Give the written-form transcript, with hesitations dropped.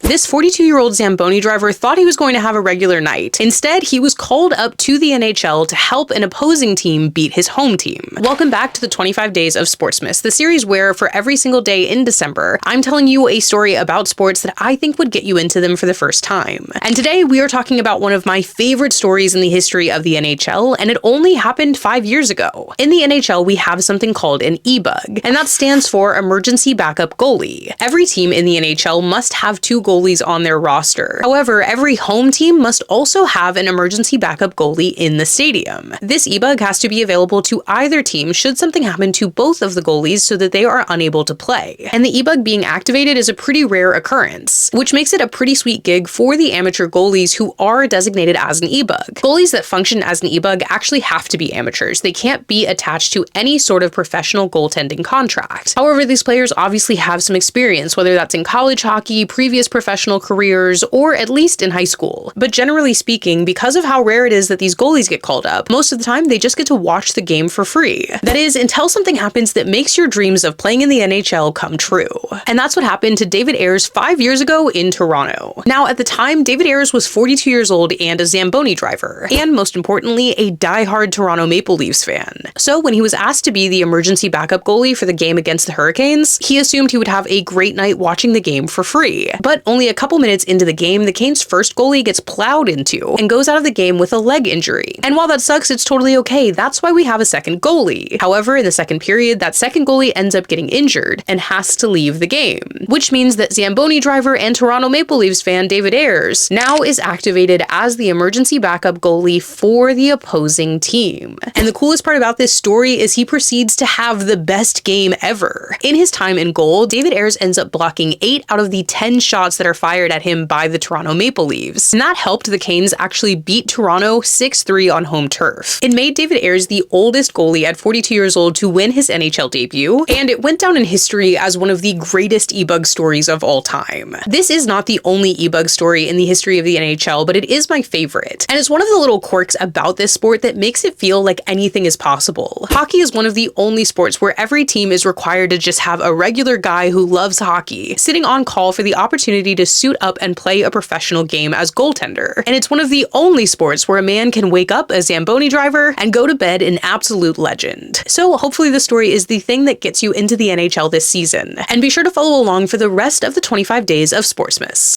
This 42-year-old Zamboni driver thought he was going to have a regular night. Instead, he was called up to the NHL to help an opposing team beat his home team. Welcome back to the 25 Days of Sportsmas, the series where for every single day in December, I'm telling you a story about sports that I think would get you into them for the first time. And today we are talking about one of my favorite stories in the history of the NHL, and it only happened 5 years ago. In the NHL, we have something called an EBUG, and that stands for Emergency Backup Goalie. Every team in the NHL must have 2 goalies on their roster. However, every home team must also have an emergency backup goalie in the stadium. This EBUG has to be available to either team should something happen to both of the goalies so that they are unable to play. And the EBUG being activated is a pretty rare occurrence, which makes it a pretty sweet gig for the amateur goalies who are designated as an EBUG. Goalies that function as an EBUG actually have to be amateurs. They can't be attached to any sort of professional goaltending contract. However, these players obviously have some experience, whether that's in college hockey, previous professional careers, or at least in high school. But generally speaking, because of how rare it is that these goalies get called up, most of the time they just get to watch the game for free. That is, until something happens that makes your dreams of playing in the NHL come true. And that's what happened to David Ayres 5 years ago in Toronto. Now, at the time, David Ayres was 42 years old and a Zamboni driver, and most importantly, a die-hard Toronto Maple Leafs fan. So when he was asked to be the emergency backup goalie for the game against the Hurricanes, he assumed he would have a great night watching the game for free. But only a couple minutes into the game, the Canes' first goalie gets plowed into and goes out of the game with a leg injury. And while that sucks, it's totally okay. That's why we have a second goalie. However, in the second period, that second goalie ends up getting injured and has to leave the game, which means that Zamboni driver and Toronto Maple Leafs fan David Ayres now is activated as the emergency backup goalie for the opposing team. And the coolest part about this story is he proceeds to have the best game ever. In his time in goal, David Ayres ends up blocking 8 out of the 10 shots that are fired at him by the Toronto Maple Leafs. And that helped the Canes actually beat Toronto 6-3 on home turf. It made David Ayres the oldest goalie at 42 years old to win his NHL debut, and it went down in history as one of the greatest EBUG stories of all time. This is not the only EBUG story in the history of the NHL, but it is my favorite. And it's one of the little quirks about this sport that makes it feel like anything is possible. Hockey is one of the only sports where every team is required to just have a regular guy who loves hockey sitting on call for the opportunity to suit up and play a professional game as goaltender. And it's one of the only sports where a man can wake up a Zamboni driver and go to bed an absolute legend. So hopefully this story is the thing that gets you into the NHL this season. And be sure to follow along for the rest of the 25 Days of Sportsmas.